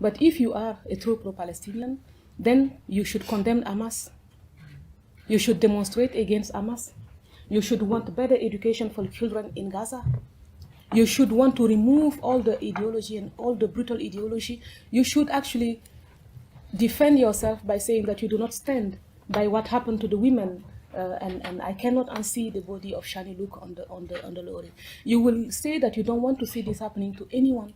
But if you are a true pro-Palestinian, then you should condemn Hamas. You should demonstrate against Hamas. You should want better education for children in Gaza. You should want to remove all the ideology and all the brutal ideology. You should actually defend yourself by saying that you do not stand by what happened to the women. And I cannot unsee the body of Shani Luke on the lorry. You will say that you don't want to see this happening to anyone.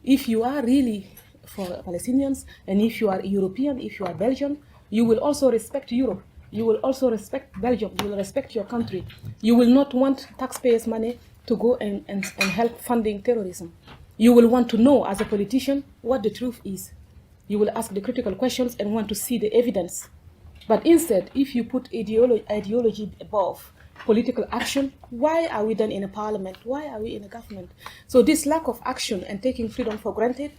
If you are really for Palestinians, and if you are European, if you are Belgian, you will also respect Europe. You will also respect Belgium. You will respect your country. You will not want taxpayers' money to go and help funding terrorism. You will want to know, as a politician, what the truth is. You will ask the critical questions and want to see the evidence. But instead, if you put ideology above political action, why are we then in a parliament? Why are we in a government? So this lack of action and taking freedom for granted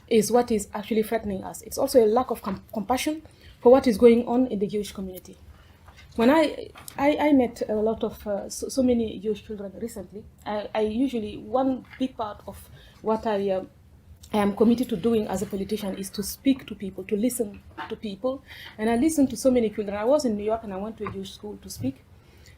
is what is actually threatening us. It's also a lack of compassion for what is going on in the Jewish community. When I met a lot of, so many Jewish children recently, I usually, one big part of what I am committed to doing as a politician is to speak to people, to listen to people. And I listened to so many children. I was in New York and I went to a Jewish school to speak.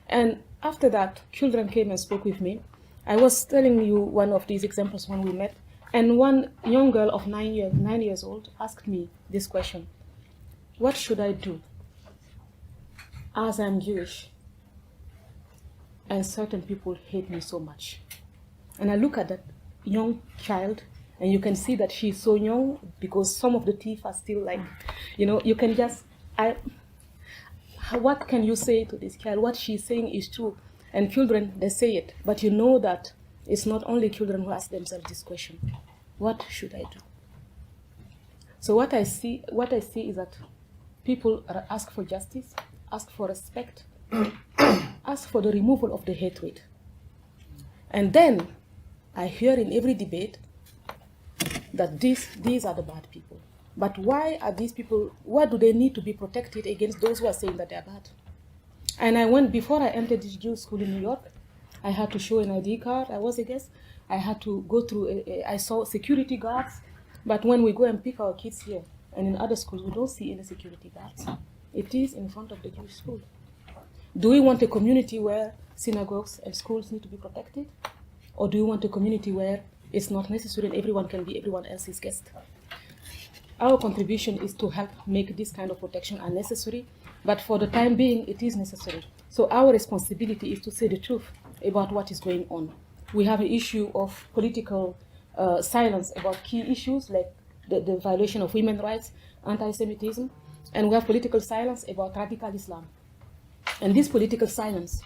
And after that, children came and spoke with me. I was telling you one of these examples when we met. And one young girl of 9 years old asked me this question: what should I do as I'm Jewish and certain people hate me so much? And I look at that young child, and you can see that she's so young because some of the teeth are still like, you can just, what can you say to this child? What she's saying is true. And children, they say it, but you know that it's not only children who ask themselves this question: what should I do? So what I see is that people ask for justice, ask for respect, ask for the removal of the hatred. And then I hear in every debate that these are the bad people. But why are these people, why do they need to be protected against those who are saying that they're bad? And before I entered this Jewish school in New York, I had to show an ID card. I was a guest. I had to go through, I saw security guards. But when we go and pick our kids here, and in other schools, we don't see any security guards. It is in front of the Jewish school. Do we want a community where synagogues and schools need to be protected? Or do we want a community where it's not necessary and everyone can be everyone else's guest? Our contribution is to help make this kind of protection unnecessary, but for the time being, it is necessary. So our responsibility is to say the truth about what is going on. We have an issue of political silence about key issues like the violation of women's rights, anti-Semitism, and we have political silence about radical Islam. And this political silence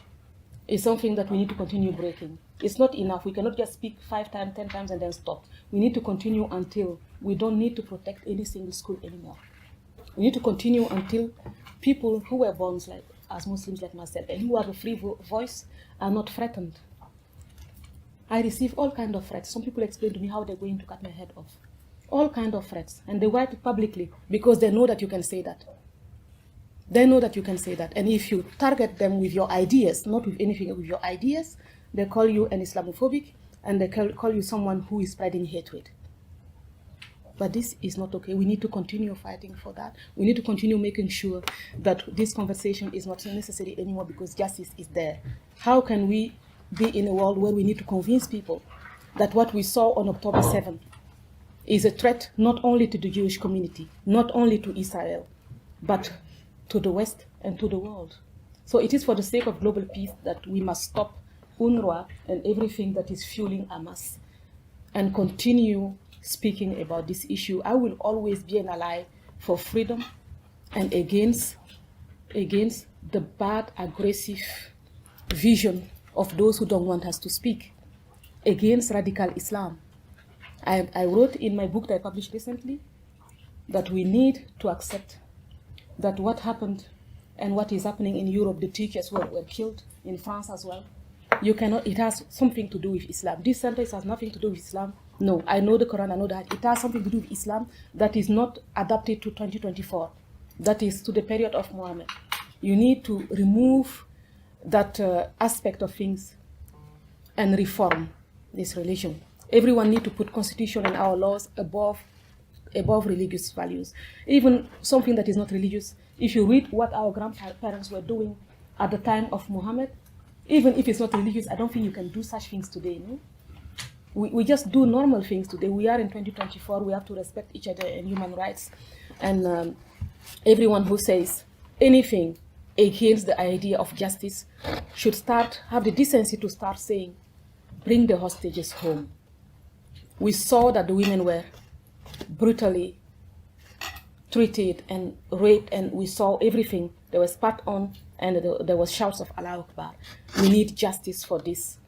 is something that we need to continue breaking. It's not enough. We cannot just speak 5 times, 10 times, and then stop. We need to continue until we don't need to protect any single school anymore. We need to continue until people who were born as Muslims like myself and who have a free voice are not threatened. I receive all kinds of threats. Some people explain to me how they're going to cut my head off. All kinds of threats. And they write it publicly because they know that you can say that. They know that you can say that. And if you target them with your ideas, not with anything, with your ideas, they call you an Islamophobic and they call you someone who is spreading hatred. But this is not okay. We need to continue fighting for that. We need to continue making sure that this conversation is not necessary anymore because justice is there. How can we be in a world where we need to convince people that what we saw on October 7th is a threat not only to the Jewish community, not only to Israel, but to the West and to the world? So it is for the sake of global peace that we must stop UNRWA and everything that is fueling Hamas and continue speaking about this issue. I will always be an ally for freedom and against the bad, aggressive vision of those who don't want us to speak, against radical Islam. I wrote in my book that I published recently that we need to accept that what happened and what is happening in Europe, the teachers were killed, in France as well. It has something to do with Islam. This sentence has nothing to do with Islam. No, I know the Quran, I know that. It has something to do with Islam that is not adapted to 2024. That is to the period of Muhammad. You need to remove that aspect of things and reform this religion. Everyone needs to put constitution and our laws above above religious values. Even something that is not religious, if you read what our grandparents were doing at the time of Muhammad, even if it's not religious, I don't think you can do such things today. No? We just do normal things today. We are in 2024. We have to respect each other and human rights. And everyone who says anything against the idea of justice should have the decency to start saying, bring the hostages home. We saw that the women were brutally treated and raped, and we saw everything. There was spat on, and there was shouts of Allah Akbar. We need justice for this.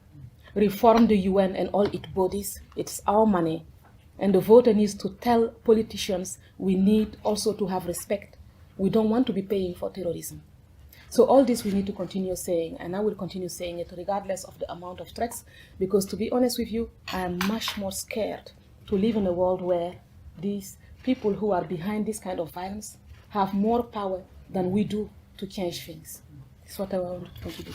Reform the UN and all its bodies. It's our money. And the voter needs to tell politicians we need also to have respect. We don't want to be paying for terrorism. So all this we need to continue saying, and I will continue saying it regardless of the amount of threats, because to be honest with you, I am much more scared to live in a world where these people who are behind this kind of violence have more power than we do to change things. That's what I want to continue.